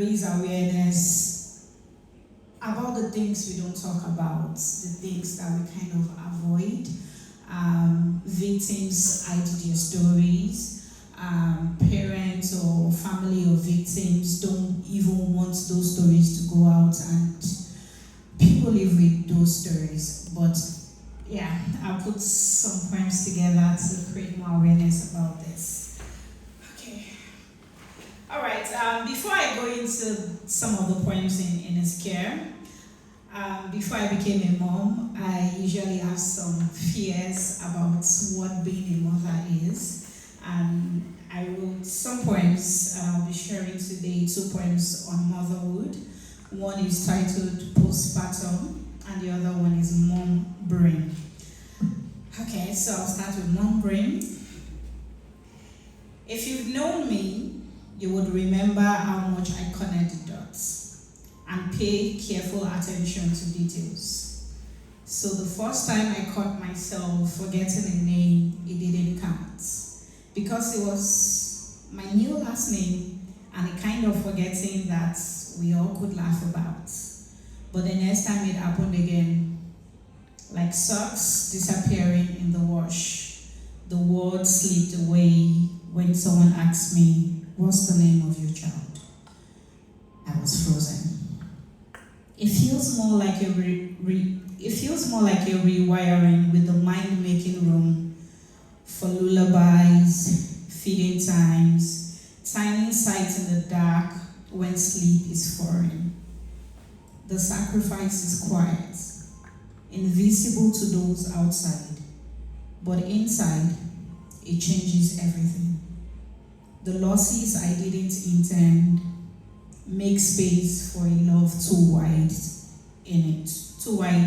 raise awareness about the things we don't talk about, the things that we kind of avoid. Victims hide their stories. Parents or family of victims don't even want those stories to go out, and people live with those stories. But yeah, I'll put some poems together to create more awareness about this. Okay. All right. Before I go into some of the poems in his care, before I became a mom, I usually have some fears about what being a mother is. And I wrote some poems, and I'll be sharing today 2 poems on motherhood. One is titled Postpartum, and the other one is Mom Brain. Okay, so I'll start with Mom Brain. If you've known me, you would remember how much I connect the dots and pay careful attention to details. So the first time I caught myself forgetting a name, it didn't count, because it was my new last name and a kind of forgetting that we all could laugh about. But the next time it happened again, like socks disappearing in the wash, the words slipped away when someone asked me, "What's the name of your child?" I was frozen. It feels more like a rewiring, with the mind making room for lullabies, feeding times, tiny sights in the dark when sleep is foreign. The sacrifice is quiet, invisible to those outside, but inside, it changes everything. The losses I didn't intend make space for a love too wide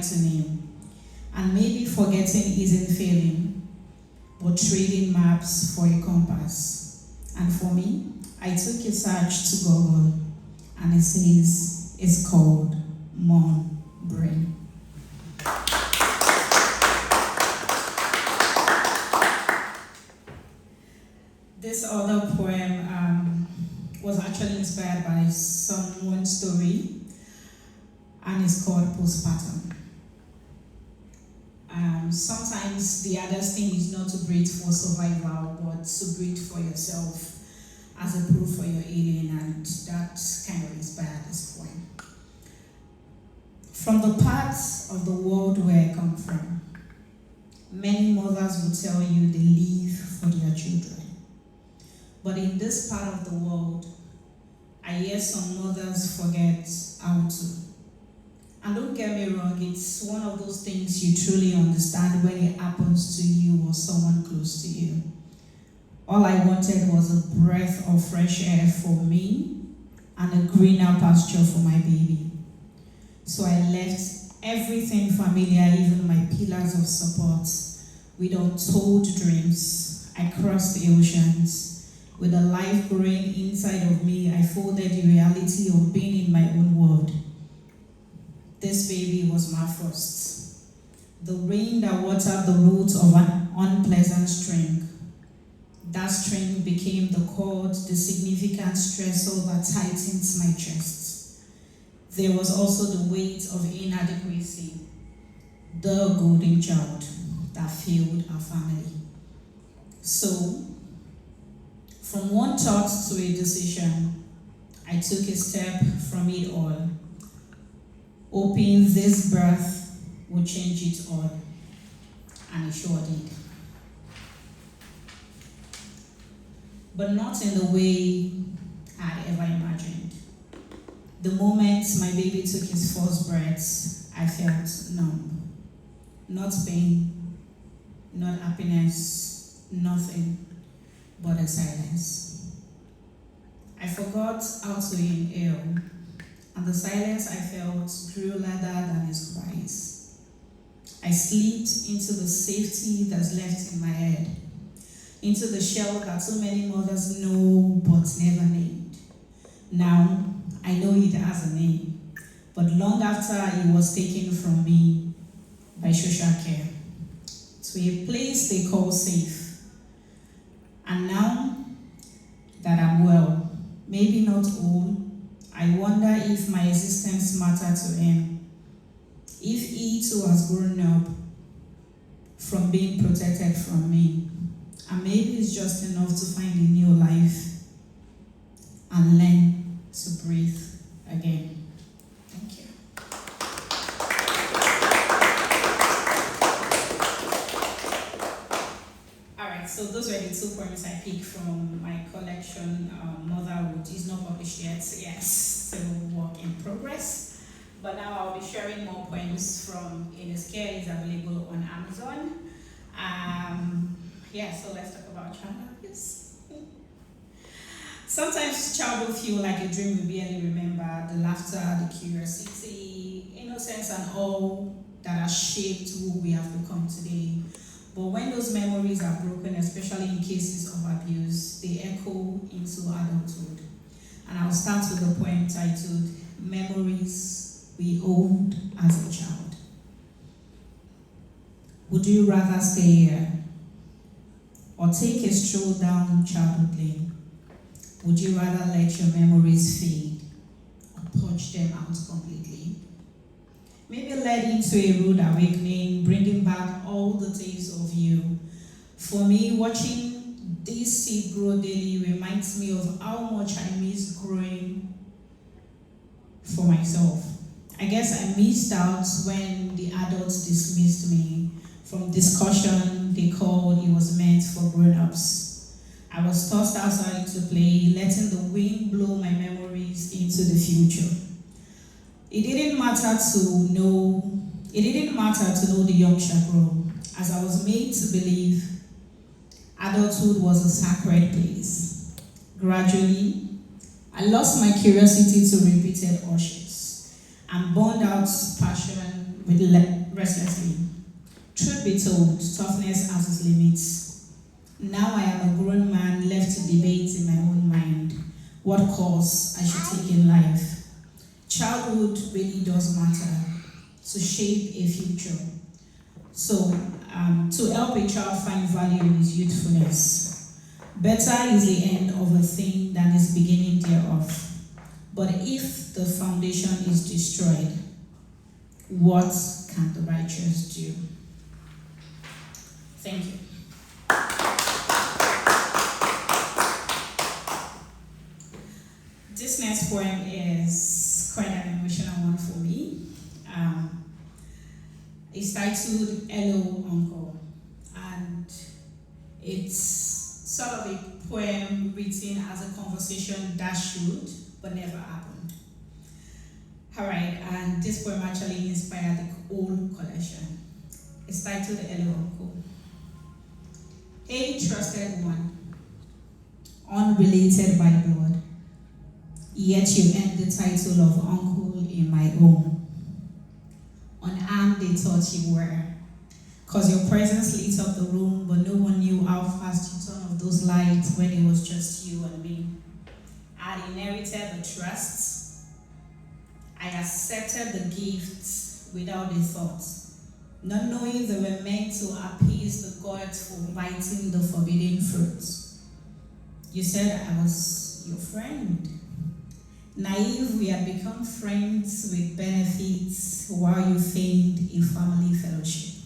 to name. And maybe forgetting isn't failing, but trading maps for a compass. And for me, I took a search to Google, and it says it's called Mom Brain. This other poem was actually inspired by someone's story, and it's called Postpartum. Sometimes the hardest thing is not to breathe for survival, but to breathe for yourself as a proof for your healing, and that kind of inspired this poem. From the parts of the world where I come from, many mothers will tell you they live for their children. But in this part of the world, I hear some mothers forget how to. And don't get me wrong, it's one of those things you truly understand when it happens to you or someone close to you. All I wanted was a breath of fresh air for me and a greener pasture for my baby. So I left everything familiar, even my pillars of support, with untold dreams. I crossed the oceans. With a life growing inside of me, I folded the reality of being in my own world. This baby was my first. The rain that watered the roots of an unpleasant string. That string became the cord, the significant stressor that tightens my chest. There was also the weight of inadequacy, the golden child that failed our family. So, from one thought to a decision, I took a step from it all, hoping this birth would change it all, and it sure did. But not in the way I'd ever imagined. The moment my baby took his first breath, I felt numb. Not pain, not happiness, nothing but a silence. I forgot how to inhale, and the silence I felt grew louder than his cries. I slipped into the safety that's left in my head, into the shell that so many mothers know but never named. Now, I know it has a name, but long after it was taken from me by social care, to a place they call safe. And now that I'm well, maybe not old, I I wonder if my existence mattered to him, if he too has grown up from being protected from me, and maybe it's just enough to find a new life and learn to breathe again. Thank you. Alright, so those were the 2 poems I picked from my collection, Motherhood. It's not published yet, yes, still work in progress. But now I'll be sharing more poems from Iniscare. Is available on Amazon. So let's talk about childhood, please. Sometimes childhood feel like a dream we barely remember, the laughter, the curiosity, innocence, and all that has shaped who we have become today. But when those memories are broken, especially in cases of abuse, they echo into adulthood. And I'll start with a poem titled Memories We Hold as a Child. Would you rather stay here or take a stroll down childhood lane? Would you rather let your memories fade or purge them out completely? Maybe led into a rude awakening, bringing back all the days of you. For me, watching this seed grow daily reminds me of how much I miss growing for myself. I guess I missed out when the adults dismissed me from discussion they called it was meant for grown-ups. I was tossed outside to play, letting the wind blow my memories into the future. It didn't matter to know the young chaperone, as I was made to believe adulthood was a sacred place. Gradually, I lost my curiosity to repeated urges and burned out passion with restlessly. Truth be told, toughness has its limits. Now I am a grown man left to debate in my own mind what course I should take in life. Childhood really does matter to shape a future. So, to help a child find value in his youthfulness, better is the end of a thing than its beginning thereof. But if the foundation is destroyed, what can the righteous do? Thank you. This next poem is quite an emotional one for me. It's titled Hello, Uncle, and it's sort of a poem written as a conversation that should but never happened. Alright, and this poem actually inspired the whole collection. It's titled Hello, Uncle. Hey, trusted one, unrelated by blood, yet you earned the title of uncle in my home. Unarmed they thought you were, cause your presence lit up the room, but no one knew how fast you turned off those lights when it was just you and me. I inherited the trust. I accepted the gifts without a thought, not knowing they were meant to appease the gods for biting the forbidden fruit. You said I was your friend. Naive, we had become friends with benefits while you feigned a family fellowship.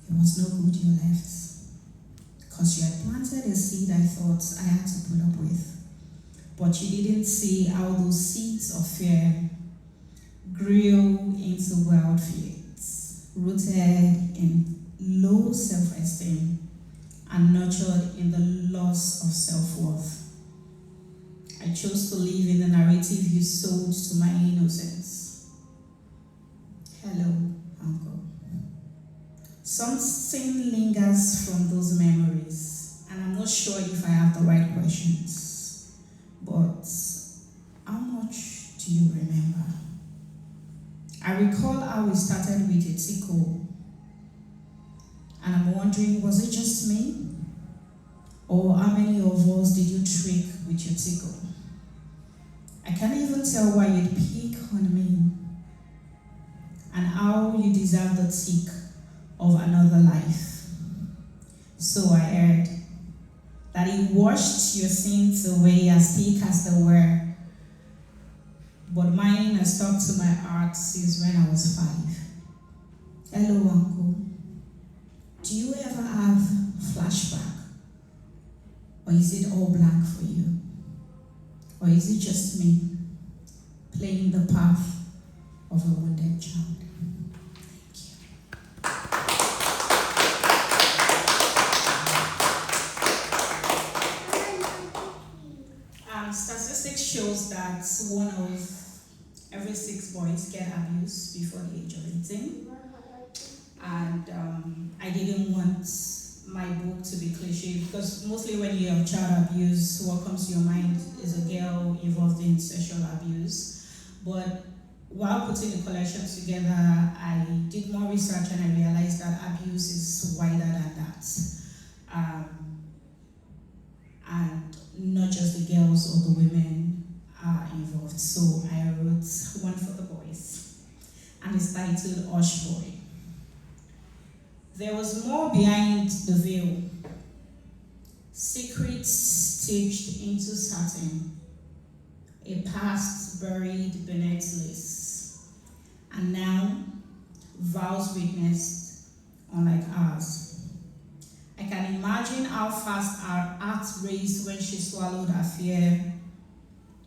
It was no good you left, because you had planted a seed I thought I had to put up with. But you didn't see how those seeds of fear grew into wild fields, rooted in low self-esteem and nurtured in the loss of self-worth. I chose to live in the narrative you sold to my innocence. Hello, Uncle. Something lingers from those memories, and I'm not sure if I have the right questions. But how much do you remember? I recall how we started with a tickle, and I'm wondering, was it just me? Or how many of us did you trick with your tickle? I can't even tell why you'd pick on me, and how you deserve the tick of another life. So I heard that He washed your sins away as thick as they were. But mine has stuck to my heart since when I was 5. Hello, Uncle. Do you ever have flashback? Or is it all blank for you? Or is it just me playing the path of a wounded child? Statistics shows that 1 of every 6 boys get abused before the age of 18. And I didn't want my book to be cliche, because mostly when you have child abuse, what comes to your mind is a girl involved in sexual abuse. But while putting the collection together, I did more research and I realized that abuse is wider than that. And not just the girls or the women are involved. So I wrote one for the boys, and it's titled Hush Boy. There was more behind the veil, secrets stitched into satin, a past buried beneath lace, and now vows witnessed unlike ours. I can imagine how fast our heart raced when she swallowed her fear,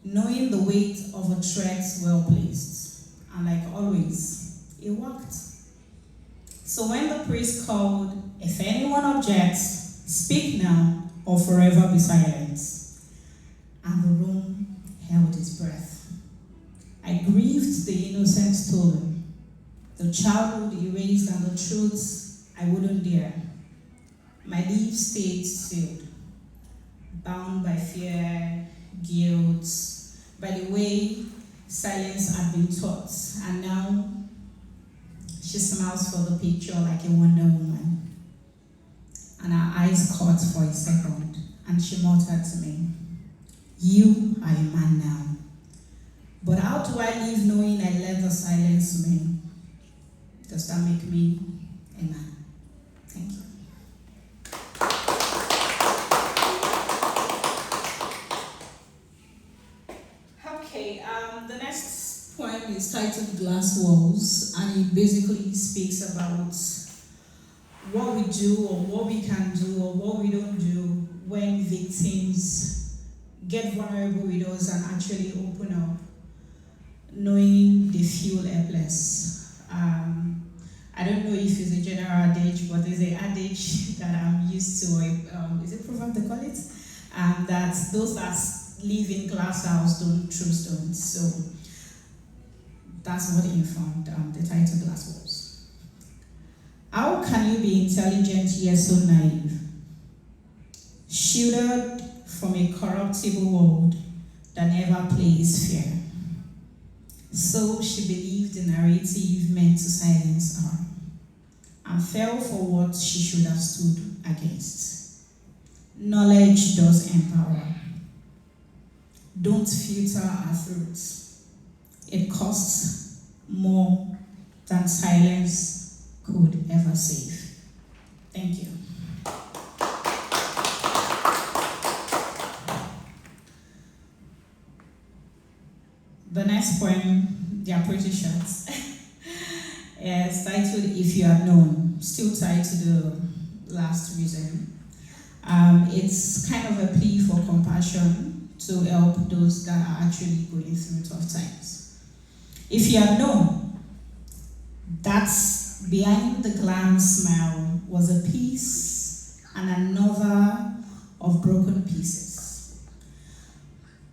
knowing the weight of a threat well placed. And like always, it worked. So when the priest called, "If anyone objects, speak now or forever be silent," and the room held its breath, I grieved the innocent stolen, the childhood erased and the truths I wouldn't dare. My lips stayed sealed, bound by fear, guilt, by the way silence had been taught. And now she smiles for the picture like a Wonder Woman. And her eyes caught for a second, and she muttered to me, "You are a man now. But how do I live knowing I let the silence me? Does that make me a man?" Thank you. The next poem is titled Glass Walls, and it basically speaks about what we do or what we can do or what we don't do when victims get vulnerable with us and actually open up, knowing they feel helpless. I don't know if it's a general adage, but there's an adage that I'm used to, is it proverb they call it? That those that live in glass house don't throw stones. So that's what he found, the title Glass Walls. How can you be intelligent yet so naive? Shielded from a corruptible world that never plays fair. So she believed the narrative meant to silence her, and fell for what she should have stood against. Knowledge does empower. Don't filter our throats. It costs more than silence could ever save. Thank you. The next poem, they are pretty short. It's titled If You Had Known, still tied to the last reason. It's kind of a plea for compassion to help those that are actually going through tough times. If you had known that behind the glam smile was a piece and another of broken pieces,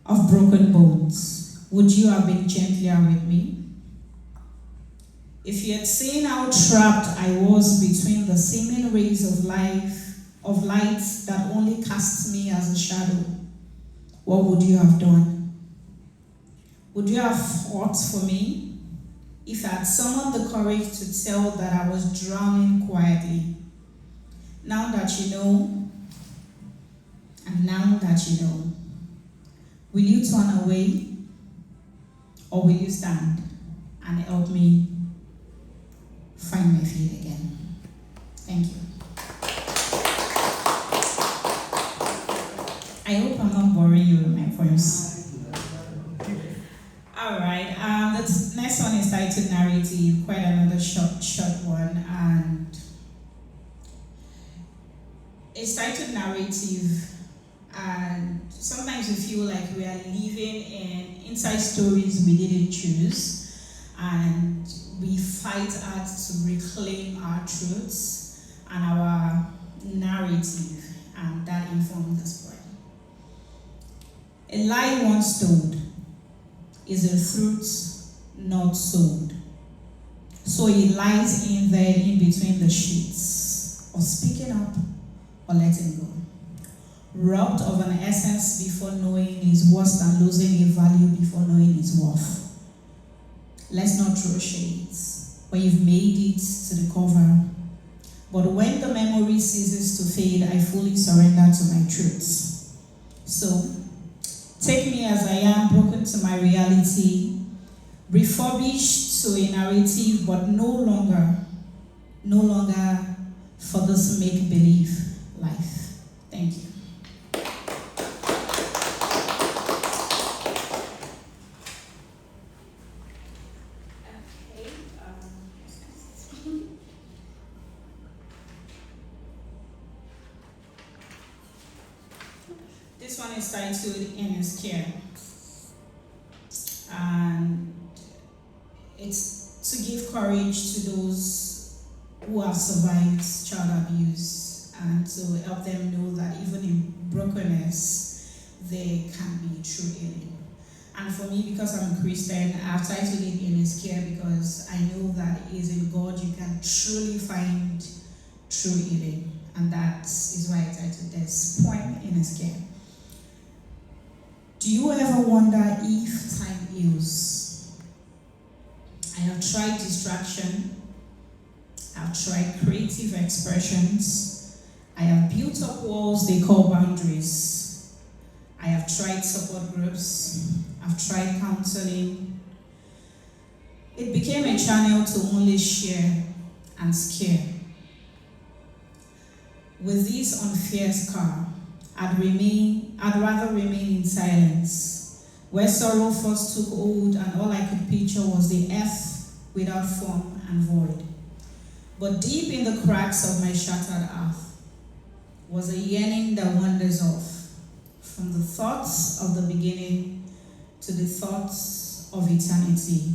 of broken bones, would you have been gentler with me? If you had seen how trapped I was between the seeming rays of light that only cast me as a shadow, what would you have done? Would you have fought for me if I had summoned the courage to tell that I was drowning quietly? Now that you know, and now that you know, will you turn away or will you stand and help me find my feet again? Thank you. honors. All right. The next one is titled Narrative, quite another short one, and it's titled Narrative. And sometimes we feel like we are living in inside stories we didn't choose, and we fight hard to reclaim our truths and our narrative, and that informs this poem. A lie once told is a truth not sold. So it lies in there in between the sheets, or speaking up or letting go. Robbed of an essence before knowing is worse than losing a value before knowing its worth. Let's not throw shades when you've made it to the cover. But when the memory ceases to fade, I fully surrender to my truths. So, take me as I am, broken to my reality, refurbished to a narrative, but no longer for this make-believe life. Thank you. This one is titled In His Care, and it's to give courage to those who have survived child abuse and to help them know that even in brokenness there can be true healing. And for me, because I'm a Christian, I've titled it In His Care because I know that it is in God you can truly find true healing, and that is why I titled this poem In His Care. Do you ever wonder if time heals? I have tried distraction. I've tried creative expressions. I have built up walls they call boundaries. I have tried support groups. I've tried counseling. It became a channel to only share and scare. With this unfair scar, I'd rather remain in silence, where sorrow first took hold and all I could picture was the earth without form and void. But deep in the cracks of my shattered earth was a yearning that wanders off, from the thoughts of the beginning to the thoughts of eternity,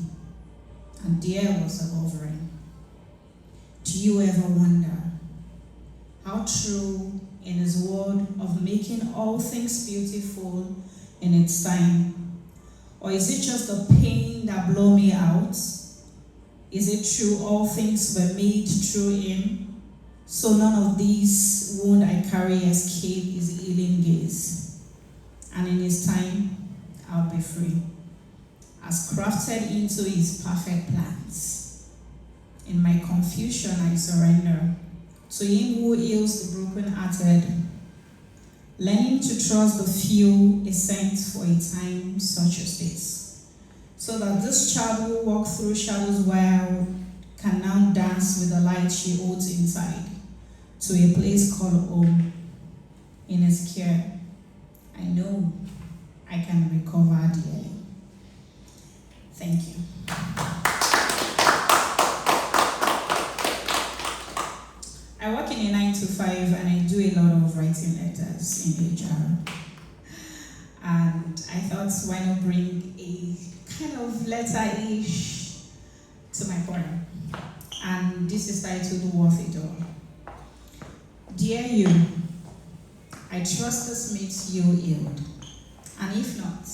and there was a hovering. Do you ever wonder how true in His word of making all things beautiful in its time? Or is it just the pain that blow me out? Is it true all things were made through Him? So none of these wound I carry escape His healing gaze. And in His time, I'll be free, as crafted into His perfect plans. In my confusion, I surrender to Him who heals the broken-hearted, learning to trust the few is sent for a time such as this, so that this child who walked through shadows wild can now dance with the light she holds inside to a place called home. In His care, I know I can recover dearly. Thank you. I work in a 9 to 5 and I do a lot of writing letters in HR. And I thought, why not bring a kind of letter-ish to my poem? And this is titled Worth It All. Dear you, I trust this makes you healed. And if not,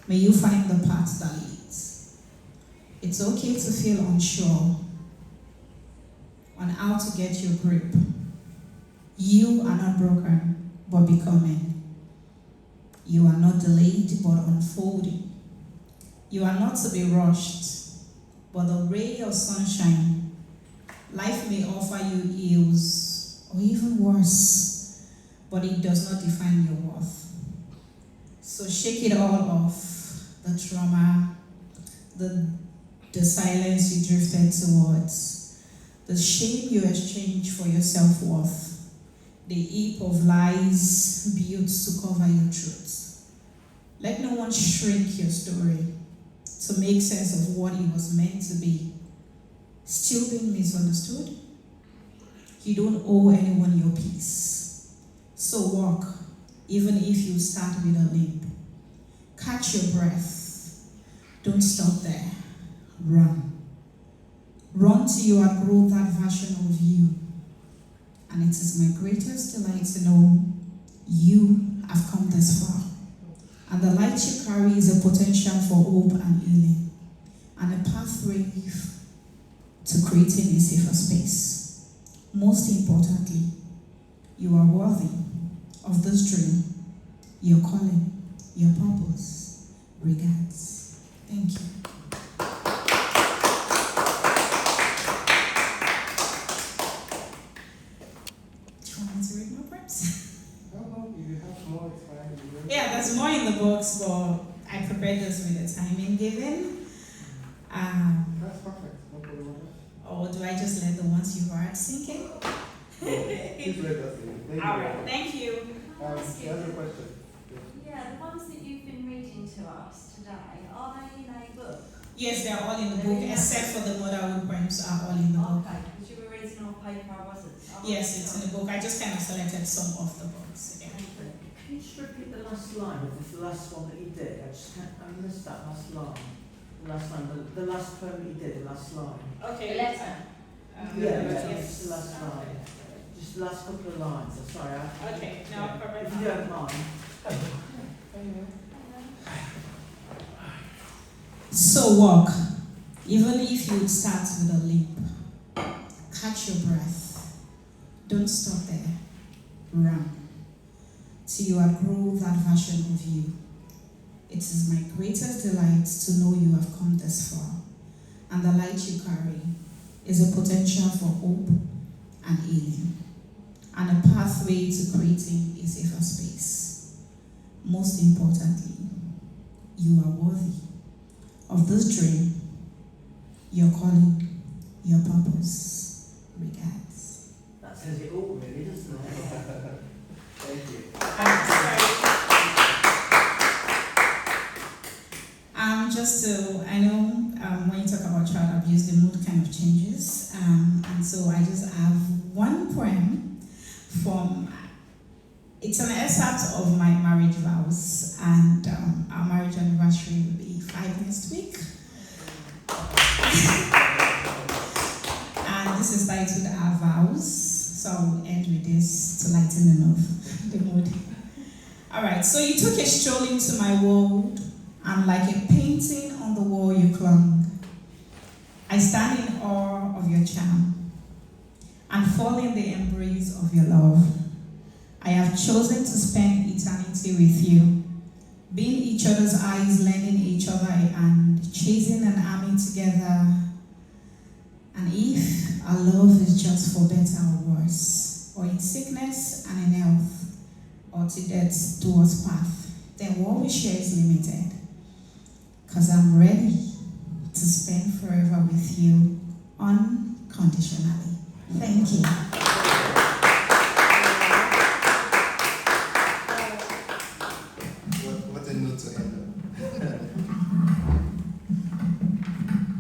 may you find the path that leads. It's okay to feel unsure on how to get your grip. You are not broken, but becoming. You are not delayed, but unfolding. You are not to be rushed, but a ray of sunshine. Life may offer you ills, or even worse, but it does not define your worth. So shake it all off, the trauma, the silence you drifted towards, the shame you exchange for your self-worth, the heap of lies built to cover your truth. Let no one shrink your story to make sense of what it was meant to be. Still being misunderstood? You don't owe anyone your peace. So walk, even if you start with a limp. Catch your breath. Don't stop there. Run. Run till you outgrow that version of you. And it is my greatest delight to know you have come this far. And the light you carry is a potential for hope and healing, and a pathway to creating a safer space. Most importantly, you are worthy of this dream, your calling, your purpose. Regards. Thank you. Do you want me to read more poems? No, if you have more, it's fine. Yeah, there's more in the books, but I prepared this with the timing given. That's perfect. No problem. Or do I just let the ones you've heard sink in? Please let us in. All right, thank you. The other question. Yeah, the ones that you've been reading to us today, are they in a book? Yes, they're all in the book, except for the motherhood poems are all in the book. Okay, because you were reading on paper, I wasn't. Yes, it's in the book. I just kind of selected some of the books again. Can you just repeat the last line of the last one that you did? I missed that last line. The last line, the last poem that you did, the last line. Okay. The letter. Yes, the last line. Just the last couple of lines. I'm sorry. Okay, no problem. If you don't mind. So walk, even if you start with a limp. Catch your breath. Don't stop there. Run till you outgrow that version of you. It is my greatest delight to know you have come this far, and the light you carry is a potential for hope and healing, and a pathway to creating a safer space. Most importantly, you are worthy of this dream, your calling, your purpose. Regards. That says it all, really, doesn't it? Thank you. I know when you talk about child abuse, the mood kind of changes. And so I just have one poem from, it's an excerpt of my marriage vows, and our marriage anniversary will be 5 next week. And this is titled Our Vows, so I'll end with this to lighten the mood. All right, so you took a stroll into my world, and like a painting on the wall you clung. I stand in awe of your charm and fall in the embrace of your love. I have chosen to spend eternity with you, being each other's eyes, lending each other a hand, chasing an army together. And if our love is just for better or worse, or in sickness and in health, or to death towards path, then what we share is limited. Because I'm ready to spend forever with you unconditionally. Thank you. What a note to end on.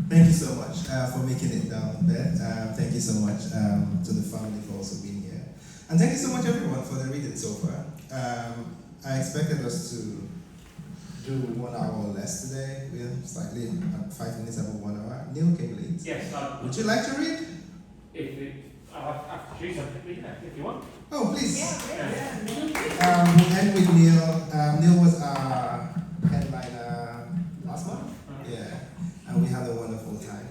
Thank you so much for making it down, Beth. Thank you so much to the family for also being here. And thank you so much, everyone, for the reading so far. I expected us to do 1 hour or less today. We're slightly 5 minutes above 1 hour. Neil came late. Yes. Would you like to read? I've choose something, if you want. Oh, please. Yeah. We'll end with Neil. Neil was our headliner last month. Yeah. And we had a wonderful time.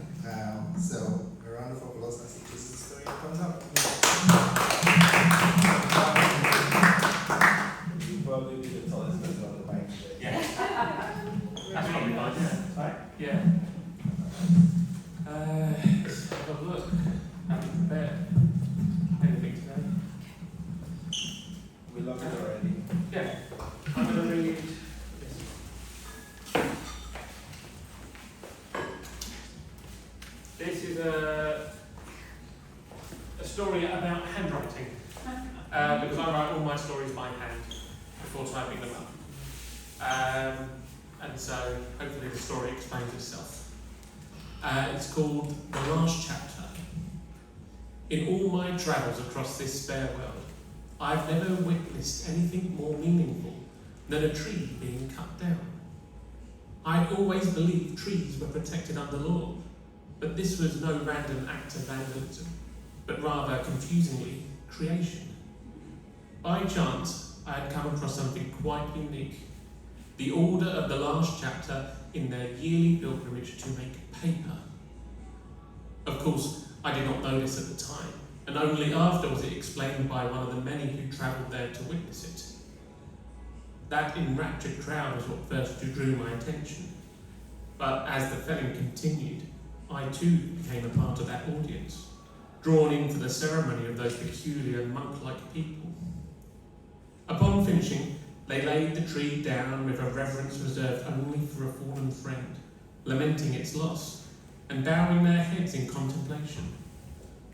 So a round of applause as he chooses the story that comes up. You probably be the tallest person on the bike today. Yeah. That's probably fine, yeah. Right? Yeah. Let's have a look. Have you prepared anything today? We love it already. Yeah. I'm going to read this is a story about handwriting. Because I write all my stories by hand before typing them up. and so hopefully the story explains itself. It's called The Last Chapter. In all my travels across this fair world, I've never witnessed anything more meaningful than a tree being cut down. I always believed trees were protected under law, but this was no random act of vandalism, but rather, confusingly, creation. By chance, I had come across something quite unique. The Order of the Last Chapter in their yearly pilgrimage to make paper. Of course, I did not know this at the time, and only after was it explained by one of the many who travelled there to witness it. That enraptured crowd was what first drew my attention, but as the felling continued, I too became a part of that audience, drawn into the ceremony of those peculiar monk-like people. Upon finishing, they laid the tree down with a reverence reserved only for a fallen friend, lamenting its loss, and bowing their heads in contemplation.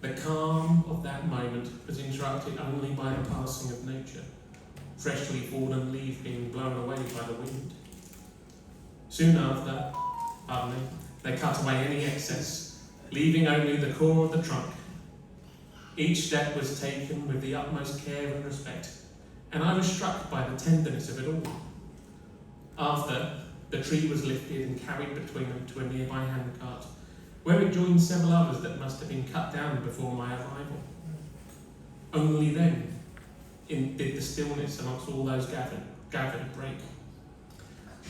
The calm of that moment was interrupted only by the passing of nature, freshly fallen leaf being blown away by the wind. Soon after, they cut away any excess, leaving only the core of the trunk. Each step was taken with the utmost care and respect, and I was struck by the tenderness of it all. After, the tree was lifted and carried between them to a nearby handcart, where it joined several others that must have been cut down before my arrival. Only then did the stillness amongst all those gathered break,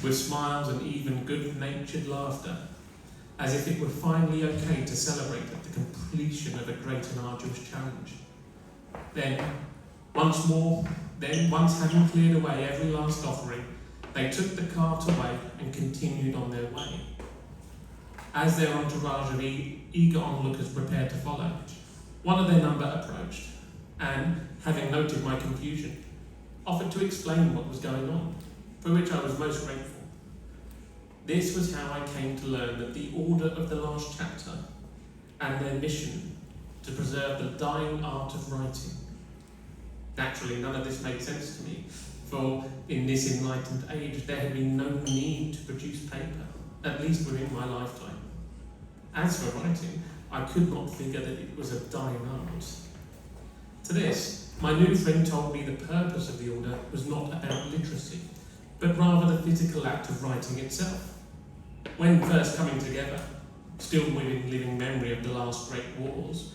with smiles and even good-natured laughter, as if it were finally okay to celebrate at the completion of a great and arduous challenge. Then, once having cleared away every last offering, they took the cart away and continued on their way. As their entourage of eager onlookers prepared to follow, one of their number approached, and, having noted my confusion, offered to explain what was going on, for which I was most grateful. This was how I came to learn that the Order of the Last Chapter and their mission to preserve the dying art of writing. Naturally, none of this made sense to me, for in this enlightened age there had been no need to produce paper, at least within my lifetime. As for writing, I could not figure that it was a dying art. To this, my new friend told me the purpose of the order was not about literacy, but rather the physical act of writing itself. When first coming together, still within living memory of the last great wars,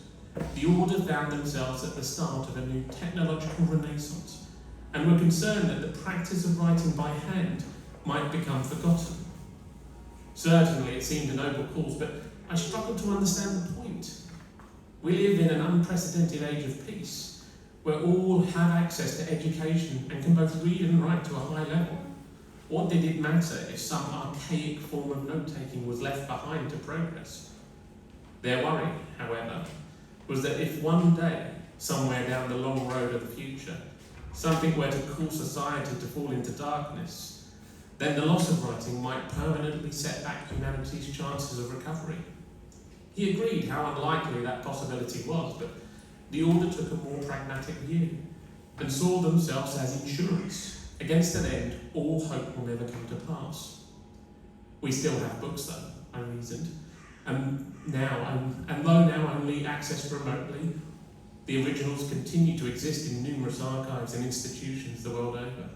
the order found themselves at the start of a new technological renaissance, and were concerned that the practice of writing by hand might become forgotten. Certainly it seemed a noble cause, but I struggled to understand the point. We live in an unprecedented age of peace, where all have access to education and can both read and write to a high level. What did it matter if some archaic form of note-taking was left behind to progress? Their worry, however, was that if one day, somewhere down the long road of the future, something were to cause society to fall into darkness, then the loss of writing might permanently set back humanity's chances of recovery. He agreed how unlikely that possibility was, but the order took a more pragmatic view and saw themselves as insurance. Against an end, all hope will never come to pass. We still have books, though, I reasoned, and though now only accessed remotely, the originals continue to exist in numerous archives and institutions the world over.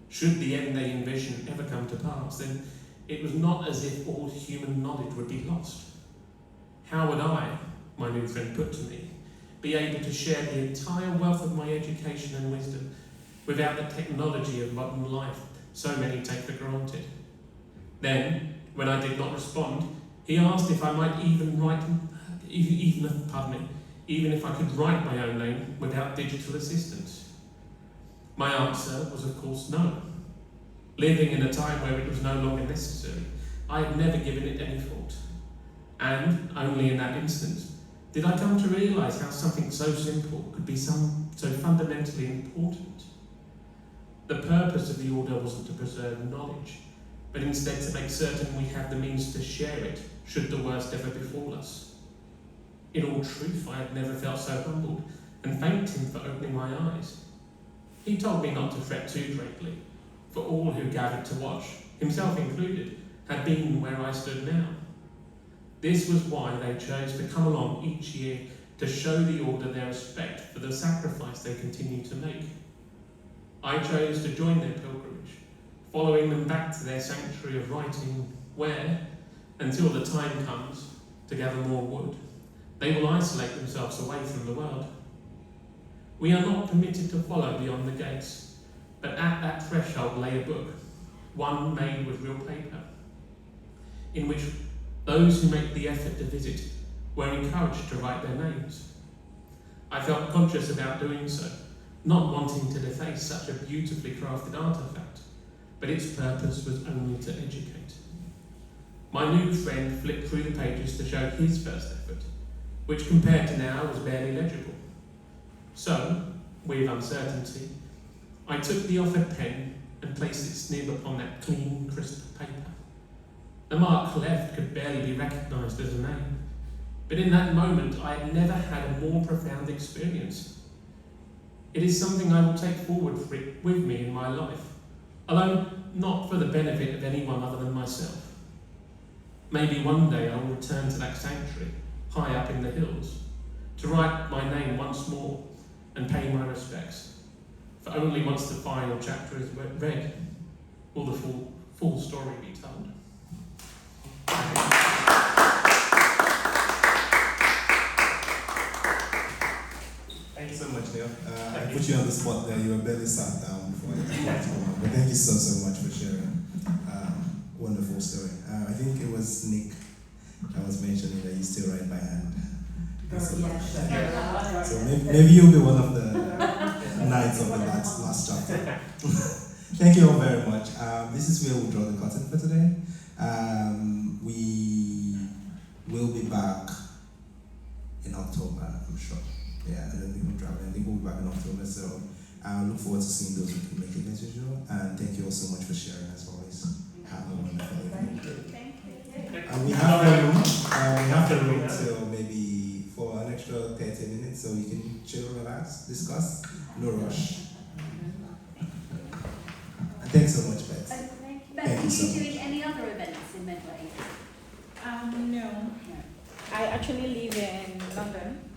Should the end they envision ever come to pass, then it was not as if all human knowledge would be lost. How would I, my new friend put to me, be able to share the entire wealth of my education and wisdom without the technology of modern life so many take for granted? Then, when I did not respond, he asked if I might even if I could write my own name without digital assistance. My answer was, of course, no. Living in a time where it was no longer necessary, I had never given it any thought. And only in that instance did I come to realise how something so simple could be so fundamentally important. The purpose of the order wasn't to preserve knowledge, but instead to make certain we have the means to share it should the worst ever befall us. In all truth, I had never felt so humbled, and thanked him for opening my eyes. He told me not to fret too greatly, for all who gathered to watch, himself included, had been where I stood now. This was why they chose to come along each year to show the order their respect for the sacrifice they continue to make. I chose to join their pilgrimage, following them back to their sanctuary of writing, where, until the time comes to gather more wood, they will isolate themselves away from the world. We are not permitted to follow beyond the gates, but at that threshold lay a book, one made with real paper, in which those who make the effort to visit were encouraged to write their names. I felt conscious about doing so, not wanting to deface such a beautifully crafted artefact, but its purpose was only to educate. My new friend flipped through the pages to show his first effort, which compared to now was barely legible. So, with uncertainty, I took the offered pen and placed its nib upon that clean, crisp paper. The mark left could barely be recognised as a name, but in that moment I had never had a more profound experience. It is something I will take forward with me in my life, although not for the benefit of anyone other than myself. Maybe one day I will return to that sanctuary, high up in the hills, to write my name once more and pay my respects, for only once the final chapter is read will the full story be told. Thank you so much, Neil. I put you on the spot there. You were barely sat down before I called you on. But thank you so much for sharing. Wonderful story. I think it was Nick that was mentioning that you still write by hand. So maybe you'll be one of the knights of the last chapter. Thank you all very much. This is where we'll draw the curtain for today. We will be back in October, I'm sure. Yeah, I don't think we're traveling. I think we'll be back in October, so I look forward to seeing those who can make it as usual. And thank you all so much for sharing as always. Have a wonderful evening. Thank you. We have the room till maybe for an extra 30 minutes, so you can chill, relax, discuss. No rush. And thanks so much, Beth. Beth, you are so you much. doing any other events in Medway? No. I actually live in London.